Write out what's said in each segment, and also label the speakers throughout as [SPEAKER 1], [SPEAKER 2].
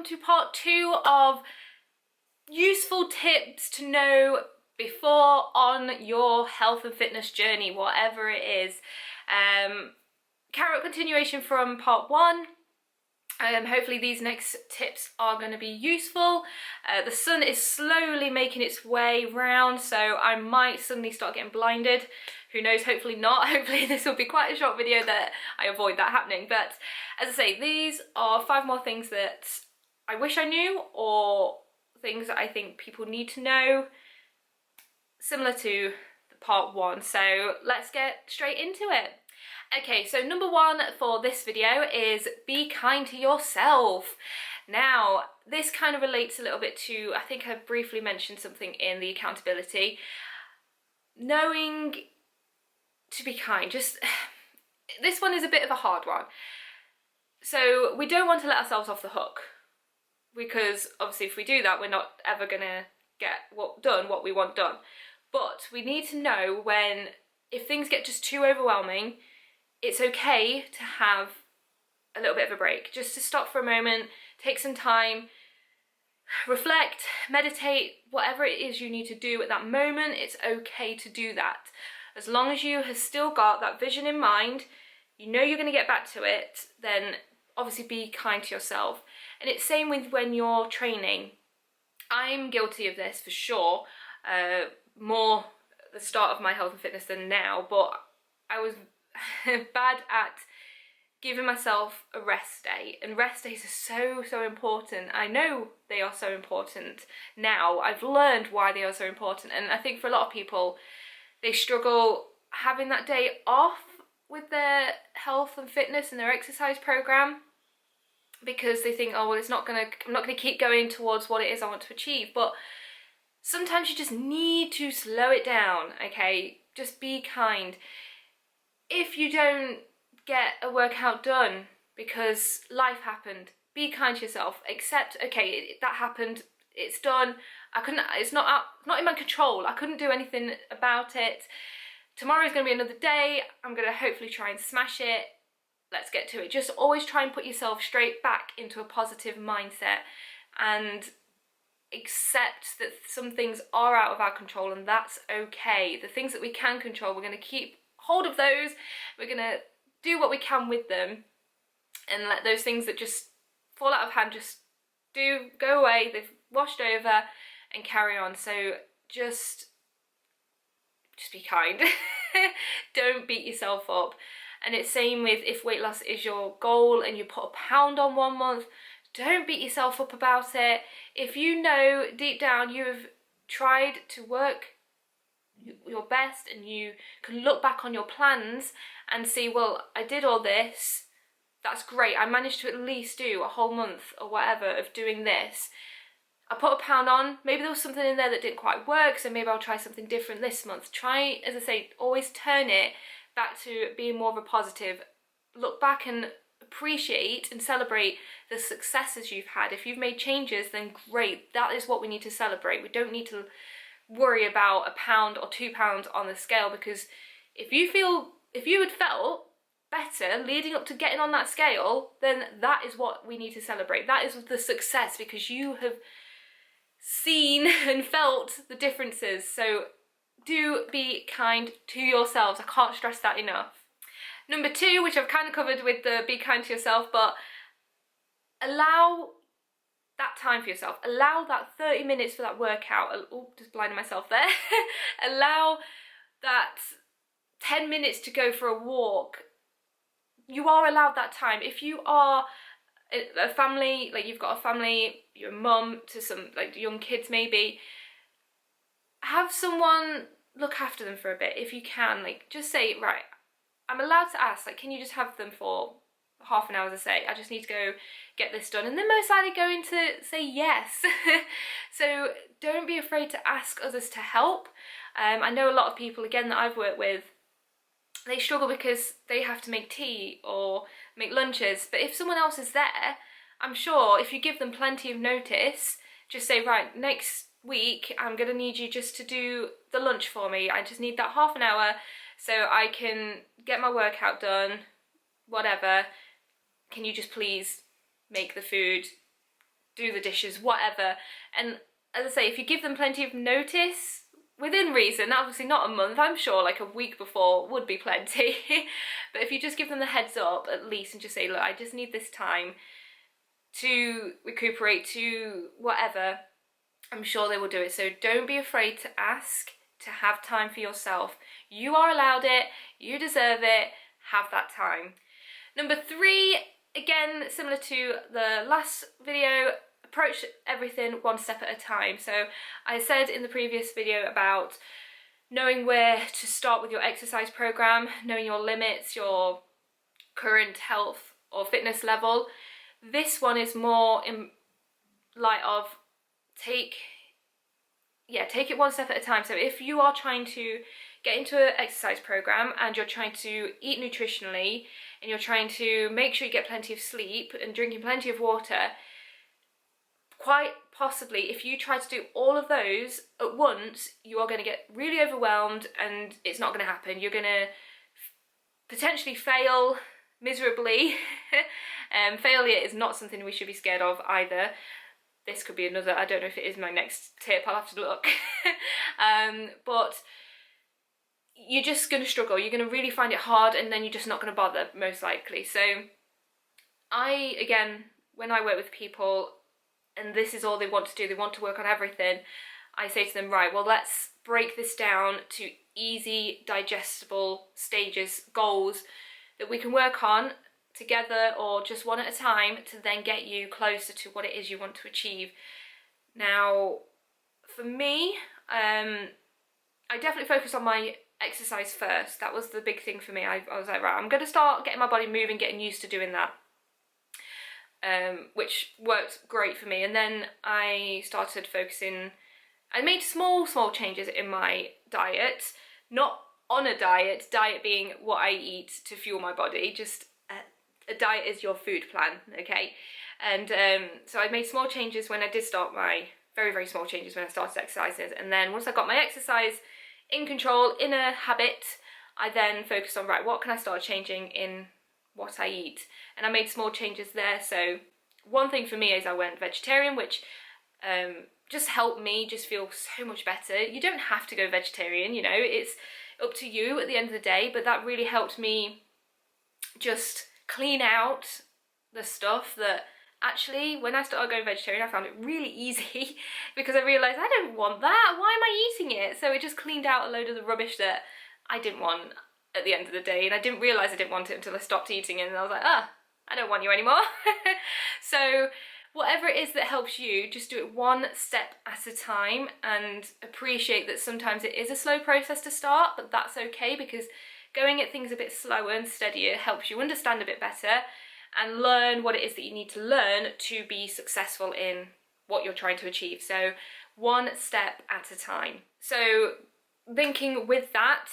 [SPEAKER 1] to part 2 of useful tips to know before on your health and fitness journey, whatever it is. Carry out continuation from part 1. Hopefully these next tips are going to be useful. The sun is slowly making its way round, so I might suddenly start getting blinded. Who knows, hopefully not. Hopefully this will be quite a short video that I avoid that happening. But as I say, these are 5 more things that I wish I knew, or things that I think people need to know, similar to part 1. So let's get straight into it. Okay, so number 1 for this video is be kind to yourself. Now, this kind of relates a little bit to, I think I briefly mentioned something in the accountability. Knowing to be kind, this one is a bit of a hard one. So we don't want to let ourselves off the hook, because obviously if we do that, we're not ever gonna get what we want done. But we need to know when, if things get just too overwhelming, it's okay to have a little bit of a break, just to stop for a moment, take some time, reflect, meditate, whatever it is you need to do at that moment. It's okay to do that. As long as you have still got that vision in mind, you know you're going to get back to it, then obviously be kind to yourself. And it's same with when you're training. I'm guilty of this for sure, more at the start of my health and fitness than now, but I was bad at giving myself a rest day, and rest days are so important. I know they are so important now. I've learned why they are so important, and I think for a lot of people, they struggle having that day off with their health and fitness and their exercise program, because they think, oh well, I'm not gonna keep going towards what it is I want to achieve. But sometimes you just need to slow it down, okay? Just be kind. If you don't get a workout done because life happened, be kind to yourself. Accept, okay, that happened, it's done. It's not in my control. I couldn't do anything about it. Tomorrow's gonna be another day. I'm gonna hopefully try and smash it. Let's get to it. Just always try and put yourself straight back into a positive mindset, and accept that some things are out of our control, and that's okay. The things that we can control, we're gonna keep hold of those. We're gonna do what we can with them, and let those things that just fall out of hand just go away. They've washed over, and carry on. So just be kind. Don't beat yourself up. And it's same with, if weight loss is your goal and you put a pound on 1 month, don't beat yourself up about it. If you know deep down you have tried to work your best, and you can look back on your plans and see, well, I did all this, that's great, I managed to at least do a whole month or whatever of doing this. I put a pound on, maybe there was something in there that didn't quite work, so maybe I'll try something different this month. Try, as I say, always turn it back to being more of a positive. Look back and appreciate and celebrate the successes you've had. If you've made changes, then great, that is what we need to celebrate. We don't need to worry about a pound or 2 pounds on the scale, because if you had felt better leading up to getting on that scale, then that is what we need to celebrate. That is the success, because you have seen and felt the differences. So do be kind to yourselves. I can't stress that enough. Number 2, which I've kind of covered with the be kind to yourself, but allow that time for yourself. Allow that 30 minutes for that workout. Oh, just blinding myself there. Allow that 10 minutes to go for a walk. You are allowed that time. If you are a family, like you've got a family, your mum to some like young kids maybe, have someone look after them for a bit if you can. Like, just say, right, I'm allowed to ask, like, can you just have them for half an hour, as I say, I just need to go get this done, and they're most likely going to say yes. So don't be afraid to ask others to help. I know a lot of people, again, that I've worked with, they struggle because they have to make tea or make lunches, but if someone else is there, I'm sure if you give them plenty of notice, just say, right, next week I'm gonna need you just to do the lunch for me. I just need that half an hour so I can get my workout done, whatever. Can you just please make the food, do the dishes, whatever. And as I say, if you give them plenty of notice, within reason, obviously not a month, I'm sure like a week before would be plenty, but if you just give them the heads up at least and just say, look, I just need this time to recuperate, to whatever, I'm sure they will do it. So don't be afraid to ask, to have time for yourself. You are allowed it, you deserve it, have that time. Number 3, again, similar to the last video, approach everything one step at a time. So I said in the previous video about knowing where to start with your exercise program, knowing your limits, your current health or fitness level. This one is more in light of take it one step at a time. So if you are trying to get into an exercise program and you're trying to eat nutritionally and you're trying to make sure you get plenty of sleep and drinking plenty of water, quite possibly if you try to do all of those at once, you are going to get really overwhelmed and it's not going to happen. You're going to potentially fail miserably. Failure is not something we should be scared of either. This could be another, I don't know if it is my next tip, I'll have to look. But you're just going to struggle, you're going to really find it hard, and then you're just not going to bother, most likely. So again, when I work with people and this is all they want to do, they want to work on everything, I say to them, right, well, let's break this down to easy, digestible stages, goals that we can work on together or just one at a time to then get you closer to what it is you want to achieve. Now, for me, I definitely focused on my exercise first. That was the big thing for me. I was like, right, I'm going to start getting my body moving, getting used to doing that, which worked great for me. And then I started focusing, I made small changes in my diet, not on a diet being what I eat to fuel my body, just a diet is your food plan, okay? And so I made small changes when I did start my, very small changes when I started exercising. And then once I got my exercise in control, in a habit, I then focused on, right, what can I start changing in what I eat? And I made small changes there. So one thing for me is I went vegetarian, which just helped me just feel so much better. You don't have to go vegetarian, you know, it's up to you at the end of the day, but that really helped me just clean out the stuff that actually, when I started going vegetarian, I found it really easy because I realised I don't want that, why am I eating it? So it just cleaned out a load of the rubbish that I didn't want at the end of the day, and I didn't realise I didn't want it until I stopped eating it, and I was like, I don't want you anymore. So whatever it is that helps you, just do it one step at a time, and appreciate that sometimes it is a slow process to start, but that's okay, because going at things a bit slower and steadier helps you understand a bit better and learn what it is that you need to learn to be successful in what you're trying to achieve. So one step at a time. So thinking with that,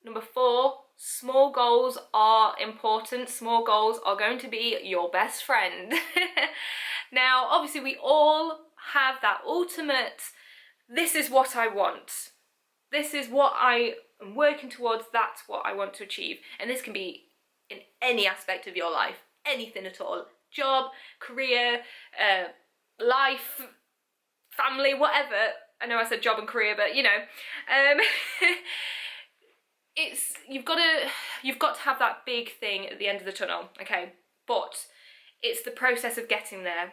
[SPEAKER 1] number 4, small goals are important. Small goals are going to be your best friend. Now, obviously we all have that ultimate, this is what I want. This is what I am working towards, that's what I want to achieve. And this can be in any aspect of your life, anything at all. Job, career, life, family, whatever. I know I said job and career, but you know. You've got to have that big thing at the end of the tunnel, okay? But it's the process of getting there.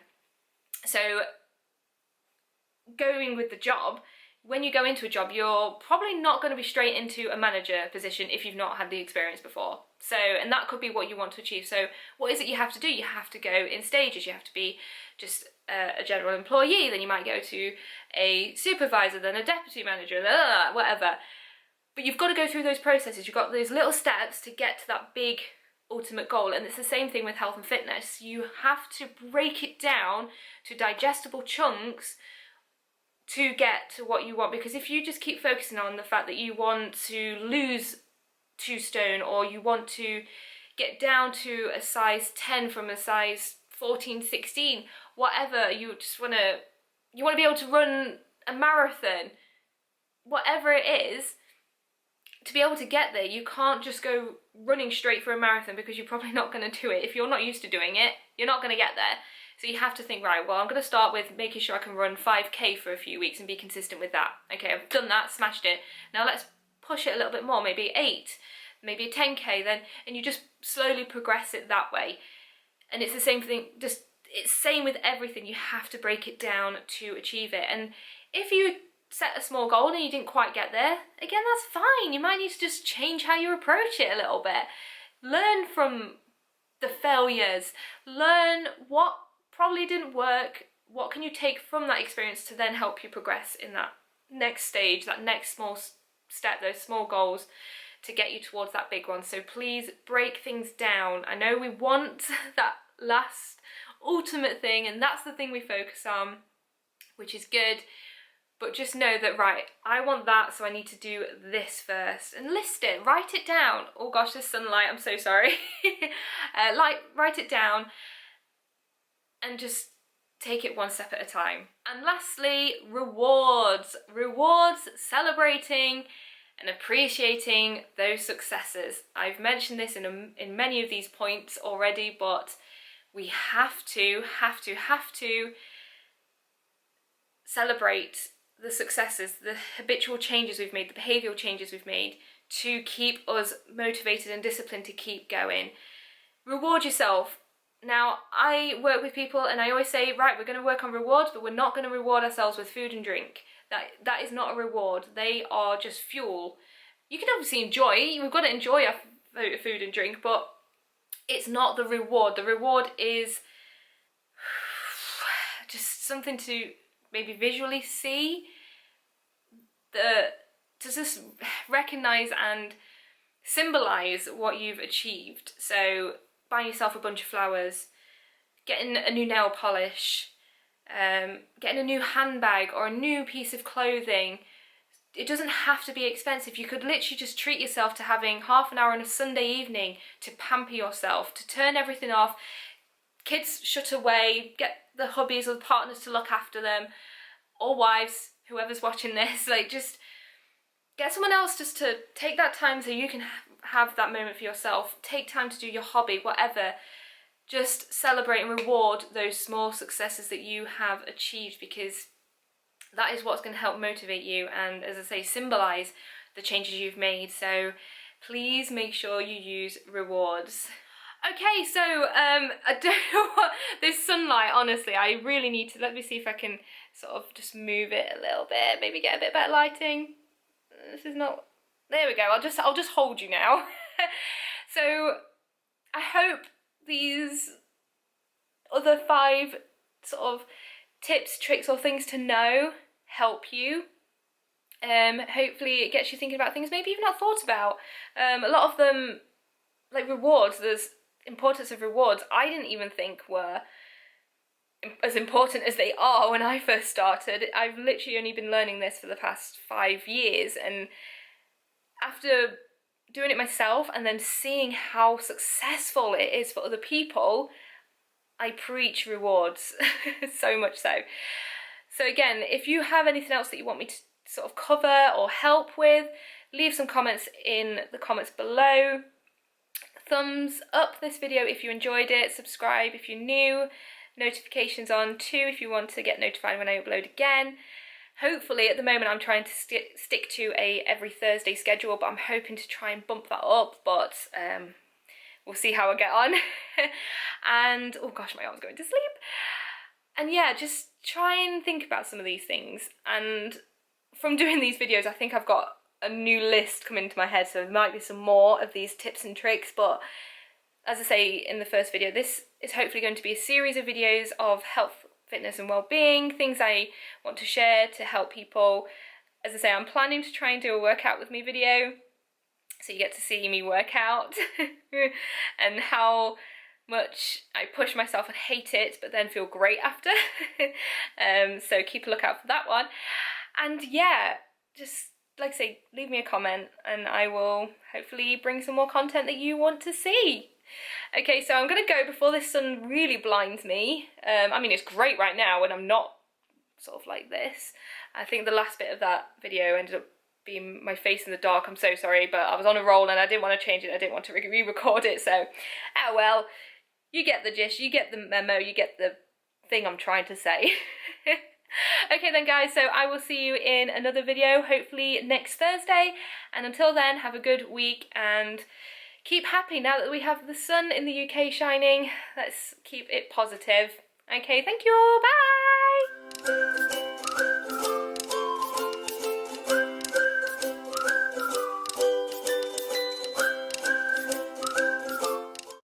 [SPEAKER 1] So going with the job, when you go into a job, you're probably not going to be straight into a manager position if you've not had the experience before. So, and that could be what you want to achieve. So what is it you have to do? You have to go in stages. You have to be just a general employee, then you might go to a supervisor, then a deputy manager, whatever. But you've got to go through those processes. You've got those little steps to get to that big ultimate goal. And it's the same thing with health and fitness. You have to break it down to digestible chunks to get to what you want, because if you just keep focusing on the fact that you want to lose 2 stone, or you want to get down to a size 10 from a size 14, 16, whatever, you want to be able to run a marathon, whatever it is, to be able to get there, you can't just go running straight for a marathon, because you're probably not going to do it. If you're not used to doing it, you're not going to get there. So you have to think, right, well, I'm going to start with making sure I can run 5k for a few weeks and be consistent with that. Okay, I've done that, smashed it. Now let's push it a little bit more, maybe 8, maybe a 10k then, and you just slowly progress it that way. And it's the same thing, just it's same with everything. You have to break it down to achieve it. And if you set a small goal and you didn't quite get there, again, that's fine. You might need to just change how you approach it a little bit. Learn from the failures. Learn what probably didn't work. What can you take from that experience to then help you progress in that next stage, that next small step, those small goals to get you towards that big one. So please break things down. I know we want that last ultimate thing, and that's the thing we focus on, which is good. But just know that, right, I want that, so I need to do this first. And list it, write it down. Oh gosh, there's sunlight, I'm so sorry. Write it down and just take it one step at a time. And lastly, rewards. Rewards, celebrating and appreciating those successes. I've mentioned this in many of these points already, but we have to celebrate the successes, the habitual changes we've made, the behavioural changes we've made to keep us motivated and disciplined to keep going. Reward yourself. Now, I work with people and I always say, right, we're going to work on rewards, but we're not going to reward ourselves with food and drink. That is not a reward. They are just fuel. You can obviously enjoy, we've got to enjoy our food and drink, but it's not the reward. The reward is just something to maybe visually see, to just recognise and symbolise what you've achieved. So buying yourself a bunch of flowers, getting a new nail polish, getting a new handbag or a new piece of clothing. It doesn't have to be expensive. You could literally just treat yourself to having half an hour on a Sunday evening to pamper yourself, to turn everything off. Kids shut away, get the hubbies or the partners to look after them, or wives, whoever's watching this, like just get someone else just to take that time so you can have that moment for yourself. Take time to do your hobby, whatever. Just celebrate and reward those small successes that you have achieved, because that is what's going to help motivate you and, as I say, symbolise the changes you've made. So please make sure you use rewards. Okay, so I don't know what this sunlight, honestly, I really need to, let me see if I can sort of just move it a little bit, maybe get a bit better lighting. This is not, there we go, I'll just hold you now. So I hope these other 5 sort of tips, tricks or things to know help you. Hopefully it gets you thinking about things maybe you've not thought about. A lot of them, like rewards, there's importance of rewards I didn't even think were as important as they are when I first started. I've literally only been learning this for the past 5 years, and after doing it myself and then seeing how successful it is for other people, I preach rewards so much so. So again, if you have anything else that you want me to sort of cover or help with, leave some comments in the comments below. Thumbs up this video if you enjoyed it, subscribe if you're new, notifications on too if you want to get notified when I upload again. Hopefully at the moment I'm trying to stick to a every Thursday schedule, but I'm hoping to try and bump that up, but we'll see how I get on. And oh gosh, my arm's going to sleep. And yeah, just try and think about some of these things, and from doing these videos I think I've got a new list coming into my head, so there might be some more of these tips and tricks. But as I say in the first video, this is hopefully going to be a series of videos of health, fitness and well-being, things I want to share to help people. As I say, I'm planning to try and do a workout with me video, so you get to see me work out and how much I push myself and hate it but then feel great after. So keep a lookout for that one. And yeah, just like I say, leave me a comment and I will hopefully bring some more content that you want to see. Okay, so I'm going to go before this sun really blinds me. I mean, it's great right now when I'm not sort of like this. I think the last bit of that video ended up being my face in the dark. I'm so sorry, but I was on a roll and I didn't want to change it. I didn't want to re-record it, so oh well. You get the gist, you get the memo, you get the thing I'm trying to say. Okay then guys, so I will see you in another video, hopefully next Thursday, and until then, have a good week and keep happy now that we have the sun in the UK shining. Let's keep it positive. Okay, thank you, bye!